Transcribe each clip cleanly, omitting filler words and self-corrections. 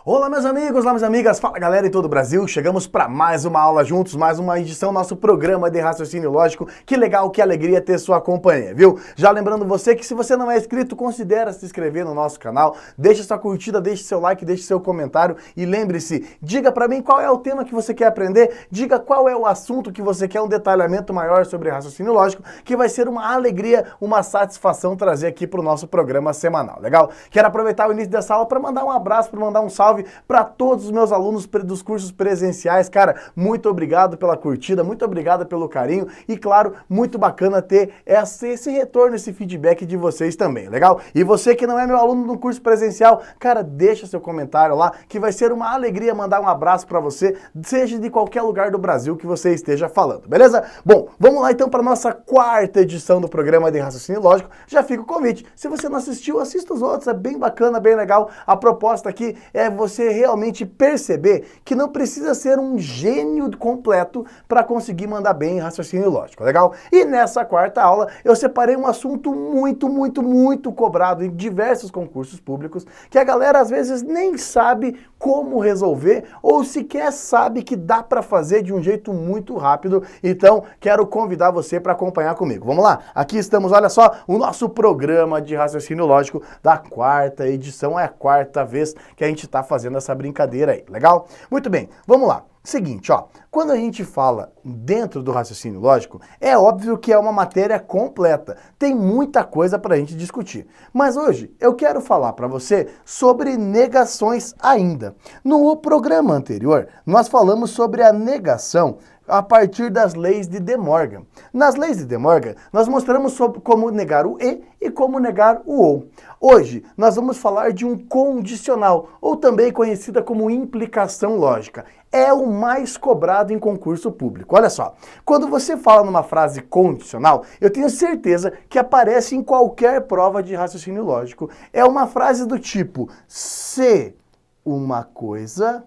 Olá meus amigos, olá minhas amigas, fala galera em todo o Brasil, chegamos para mais uma aula juntos, mais uma edição do nosso programa de raciocínio lógico. Que legal, que alegria ter sua companhia, viu? Já lembrando você que se você não é inscrito, considere se inscrever no nosso canal, deixe sua curtida, deixe seu like, deixe seu comentário e lembre-se, diga para mim qual é o tema que você quer aprender, diga qual é o assunto que você quer um detalhamento maior sobre raciocínio lógico, que vai ser uma alegria, uma satisfação trazer aqui para o nosso programa semanal, legal? Quero aproveitar o início dessa aula para mandar um abraço, para mandar um salve para todos os meus alunos dos cursos presenciais. Cara, muito obrigado pela curtida, muito obrigado pelo carinho e, claro, muito bacana ter esse retorno, esse feedback de vocês também, legal? E você que não é meu aluno no curso presencial, cara, deixa seu comentário lá, que vai ser uma alegria mandar um abraço para você, seja de qualquer lugar do Brasil que você esteja falando, beleza? Bom, vamos lá então para nossa quarta edição do programa de raciocínio lógico. Já fica o convite, se você não assistiu, assista os outros, é bem bacana, bem legal. A proposta aqui é você realmente perceber que não precisa ser um gênio completo para conseguir mandar bem em raciocínio lógico, legal? E nessa quarta aula eu separei um assunto muito cobrado em diversos concursos públicos, que a galera às vezes nem sabe como resolver ou sequer sabe que dá para fazer de um jeito muito rápido. Então quero convidar você para acompanhar comigo. Vamos lá? Aqui estamos, olha só, o nosso programa de raciocínio lógico da quarta edição, é a quarta vez que a gente está fazendo essa brincadeira aí, legal? Muito bem, vamos lá. Seguinte, ó, quando a gente fala dentro do raciocínio lógico, é óbvio que é uma matéria completa, tem muita coisa para a gente discutir. Mas hoje eu quero falar para você sobre negações ainda. No programa anterior, nós falamos sobre a negação a partir das leis de De Morgan. Nas leis de De Morgan, nós mostramos sobre como negar o e como negar o ou. Hoje, nós vamos falar de um condicional, ou também conhecida como implicação lógica. É o mais cobrado em concurso público. Olha só, quando você fala numa frase condicional, eu tenho certeza que aparece em qualquer prova de raciocínio lógico. É uma frase do tipo, se uma coisa,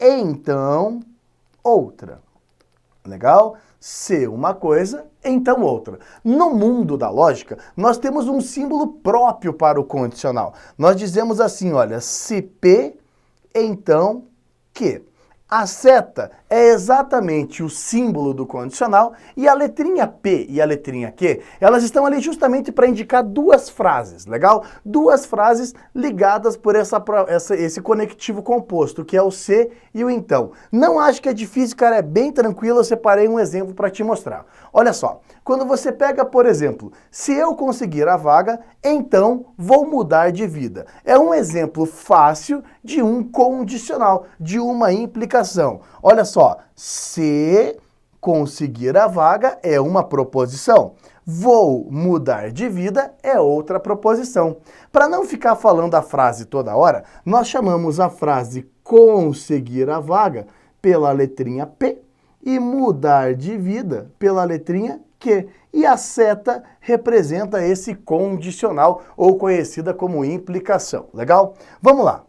então outra. Legal? Se uma coisa, então outra. No mundo da lógica, nós temos um símbolo próprio para o condicional. Nós dizemos assim, olha, se P, então Q. A seta é exatamente o símbolo do condicional e a letrinha P e a letrinha Q, elas estão ali justamente para indicar duas frases, legal? Duas frases ligadas por esse conectivo composto, que é o se e o então. Não acho que é difícil, cara, é bem tranquilo, eu separei um exemplo para te mostrar. Olha só, quando você pega, por exemplo, se eu conseguir a vaga, então vou mudar de vida. É um exemplo fácil de um condicional, de uma implicação. Olha só, se conseguir a vaga é uma proposição. Vou mudar de vida é outra proposição. Para não ficar falando a frase toda hora, nós chamamos a frase conseguir a vaga pela letrinha P e mudar de vida pela letrinha Q. E a seta representa esse condicional, ou conhecida como implicação. Legal? Vamos lá.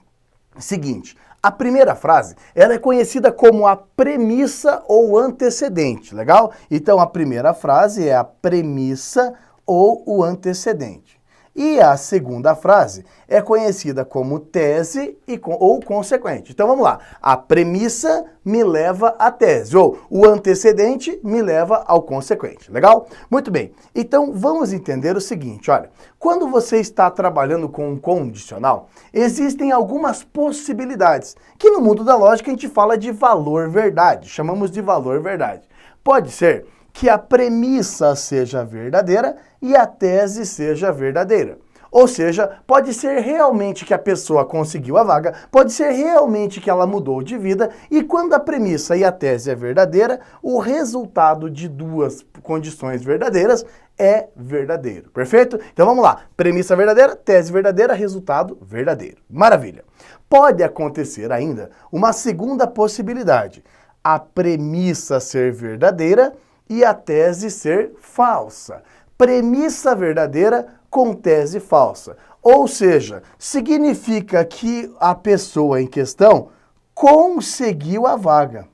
Seguinte, a primeira frase, ela é conhecida como a premissa ou antecedente, legal? Então a primeira frase é a premissa ou o antecedente. E a segunda frase é conhecida como tese ou consequente. Então vamos lá, a premissa me leva à tese, ou o antecedente me leva ao consequente, legal? Muito bem, então vamos entender o seguinte, olha, quando você está trabalhando com um condicional, existem algumas possibilidades, que no mundo da lógica a gente fala de valor verdade, chamamos de valor verdade. Pode ser que a premissa seja verdadeira e a tese seja verdadeira. Ou seja, pode ser realmente que a pessoa conseguiu a vaga, pode ser realmente que ela mudou de vida, e quando a premissa e a tese é verdadeira, o resultado de duas condições verdadeiras é verdadeiro. Perfeito? Então vamos lá. Premissa verdadeira, tese verdadeira, resultado verdadeiro. Maravilha. Pode acontecer ainda uma segunda possibilidade. A premissa ser verdadeira e a tese ser falsa. Premissa verdadeira com tese falsa. Ou seja, significa que a pessoa em questão conseguiu a vaga,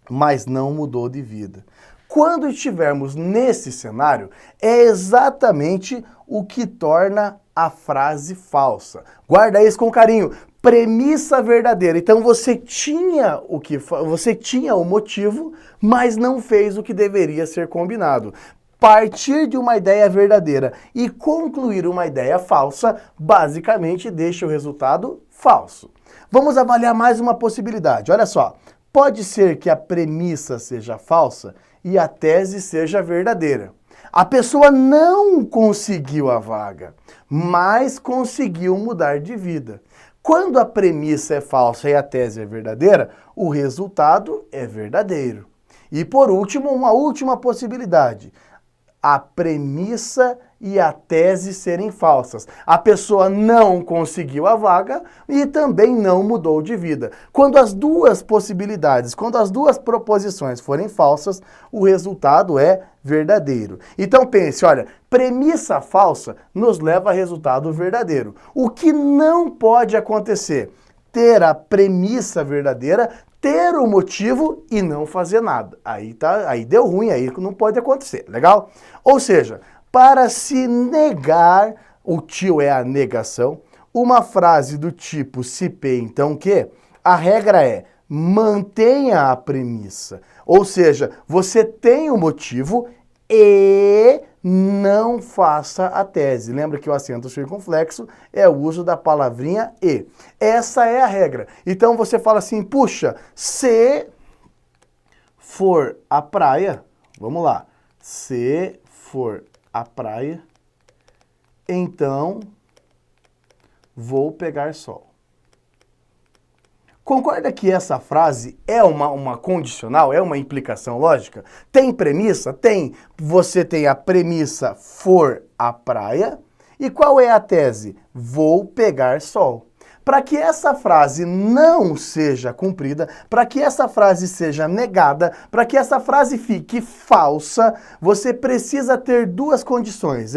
mas não mudou de vida. Quando estivermos nesse cenário, é exatamente o que torna a frase falsa. Guarda isso com carinho. Premissa verdadeira. Então você tinha o motivo, mas não fez o que deveria ser combinado. Partir de uma ideia verdadeira e concluir uma ideia falsa, basicamente deixa o resultado falso. Vamos avaliar mais uma possibilidade. Olha só, pode ser que a premissa seja falsa e a tese seja verdadeira. A pessoa não conseguiu a vaga, mas conseguiu mudar de vida. Quando a premissa é falsa e a tese é verdadeira, o resultado é verdadeiro. E por último, uma última possibilidade. A premissa e a tese serem falsas. A pessoa não conseguiu a vaga e também não mudou de vida. Quando as duas possibilidades, quando as duas proposições forem falsas, o resultado é verdadeiro. Então pense, olha, premissa falsa nos leva a resultado verdadeiro. O que não pode acontecer? Ter a premissa verdadeira, ter o motivo e não fazer nada. Aí deu ruim, aí não pode acontecer, legal? Ou seja, para se negar, o tio é a negação, uma frase do tipo se P, então que, a regra é mantenha a premissa. Ou seja, você tem o motivo e não faça a tese. Lembra que o acento circunflexo é o uso da palavrinha e. Essa é a regra. Então você fala assim, puxa, se for à praia, vamos lá, se for à praia, então vou pegar sol. Concorda que essa frase é uma condicional, é uma implicação lógica? Tem premissa? Tem. Você tem a premissa for à praia. E qual é a tese? Vou pegar sol. Para que essa frase não seja cumprida, para que essa frase seja negada, para que essa frase fique falsa, você precisa ter duas condições.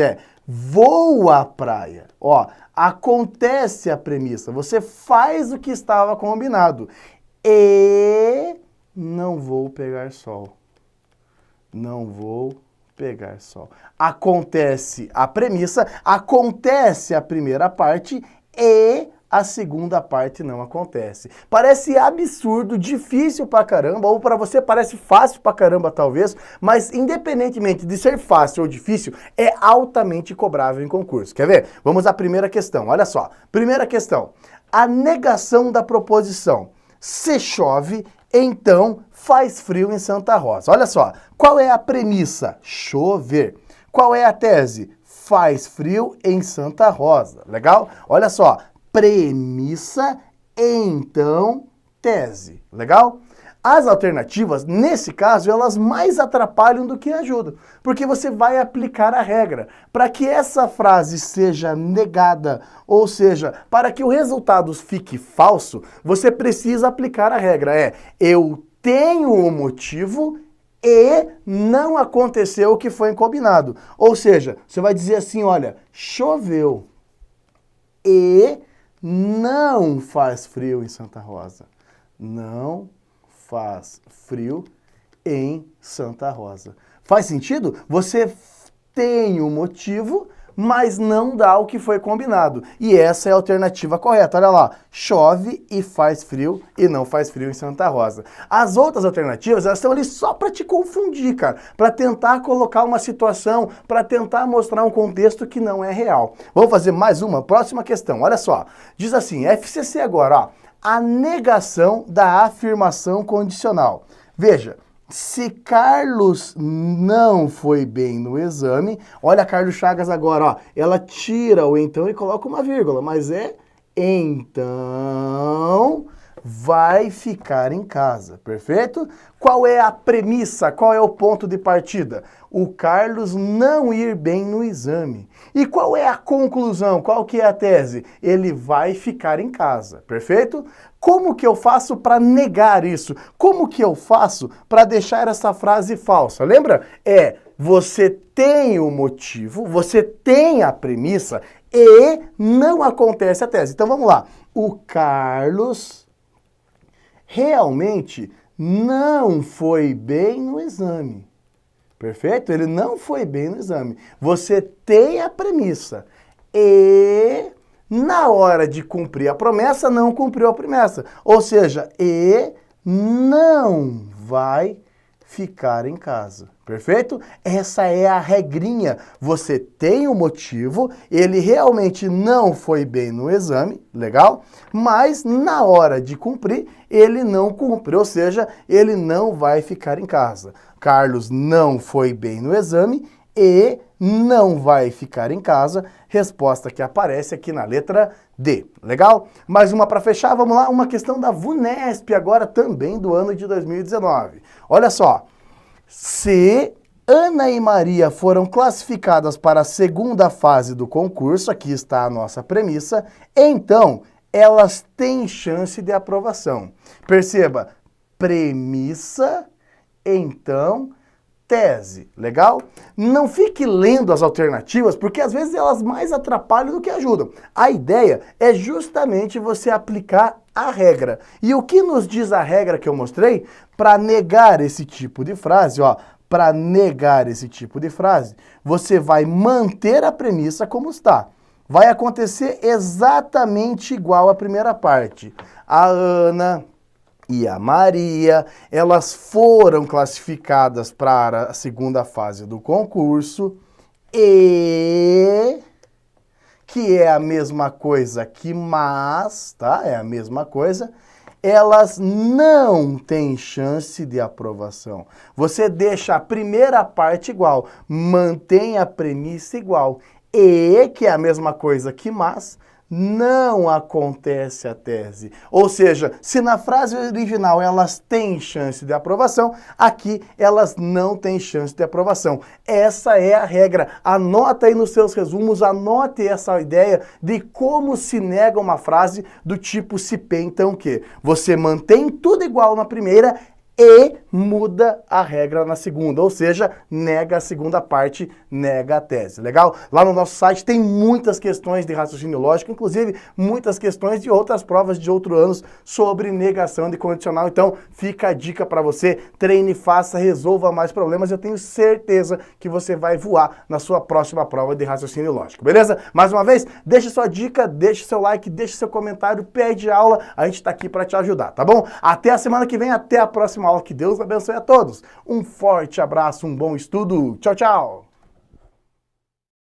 Vou à praia. Ó, acontece a premissa, você faz o que estava combinado. E não vou pegar sol. Não vou pegar sol. Acontece a premissa, acontece a primeira parte e a segunda parte não acontece. Parece absurdo, difícil pra caramba, ou pra você parece fácil pra caramba talvez, mas independentemente de ser fácil ou difícil, é altamente cobrável em concurso. Quer ver? Vamos à primeira questão, olha só. Primeira questão, a negação da proposição. Se chove, então faz frio em Santa Rosa. Olha só, qual é a premissa? Chover. Qual é a tese? Faz frio em Santa Rosa. Legal? Olha só. Premissa, então, tese. Legal? As alternativas, nesse caso, elas mais atrapalham do que ajudam, porque você vai aplicar a regra. Para que essa frase seja negada, ou seja, para que o resultado fique falso, você precisa aplicar a regra. Eu tenho o motivo e não aconteceu o que foi combinado. Ou seja, você vai dizer assim, olha, choveu e não faz frio em Santa Rosa. Não faz frio em Santa Rosa. Faz sentido? Você tem o motivo, mas não dá o que foi combinado. E essa é a alternativa correta. Olha lá, chove e faz frio e não faz frio em Santa Rosa. As outras alternativas, elas estão ali só para te confundir, cara, para tentar colocar uma situação, para tentar mostrar um contexto que não é real. Vamos fazer mais uma? Próxima questão, olha só. Diz assim, FCC agora, ó, a negação da afirmação condicional. Veja, se Carlos não foi bem no exame, olha a Carlos Chagas agora, ó, ela tira o então e coloca uma vírgula, mas é então vai ficar em casa, perfeito? Qual é a premissa, qual é o ponto de partida? O Carlos não ir bem no exame. E qual é a conclusão, qual que é a tese? Ele vai ficar em casa, perfeito? Como que eu faço para negar isso? Como que eu faço para deixar essa frase falsa? Lembra? Você tem o motivo, você tem a premissa e não acontece a tese. Então vamos lá. O Carlos realmente não foi bem no exame. Perfeito? Ele não foi bem no exame. Você tem a premissa e na hora de cumprir a promessa, não cumpriu a promessa. Ou seja, e não vai ficar em casa. Perfeito? Essa é a regrinha. Você tem um motivo, ele realmente não foi bem no exame, legal? Mas na hora de cumprir, ele não cumpre, ou seja, ele não vai ficar em casa. Carlos não foi bem no exame e não vai ficar em casa. Resposta que aparece aqui na letra D. Legal? Mais uma para fechar, vamos lá. Uma questão da VUNESP, agora também do ano de 2019. Olha só. Se Ana e Maria foram classificadas para a segunda fase do concurso, aqui está a nossa premissa, então elas têm chance de aprovação. Perceba, premissa, então tese, legal? Não fique lendo as alternativas, porque às vezes elas mais atrapalham do que ajudam. A ideia é justamente você aplicar a regra. E o que nos diz a regra que eu mostrei? Para negar esse tipo de frase, ó, para negar esse tipo de frase, você vai manter a premissa como está. Vai acontecer exatamente igual à primeira parte. A Ana e a Maria, elas foram classificadas para a segunda fase do concurso e, que é a mesma coisa que mas, tá? É a mesma coisa, elas não têm chance de aprovação. Você deixa a primeira parte igual, mantém a premissa igual e, que é a mesma coisa que mas, não acontece a tese. Ou seja, se na frase original elas têm chance de aprovação, aqui elas não têm chance de aprovação. Essa é a regra. Anota aí nos seus resumos, anote essa ideia de como se nega uma frase do tipo se P, então que. Você mantém tudo igual na primeira e muda a regra na segunda, ou seja, nega a segunda parte, nega a tese, legal? Lá no nosso site tem muitas questões de raciocínio lógico, inclusive muitas questões de outras provas de outros anos sobre negação de condicional, então fica a dica para você, treine, faça, resolva mais problemas, eu tenho certeza que você vai voar na sua próxima prova de raciocínio lógico, beleza? Mais uma vez, deixe sua dica, deixe seu like, deixe seu comentário, pede aula, a gente está aqui para te ajudar, tá bom? Até a semana que vem, até a próxima aula, que Deus abençoe a todos. Um forte abraço, um bom estudo. Tchau, tchau.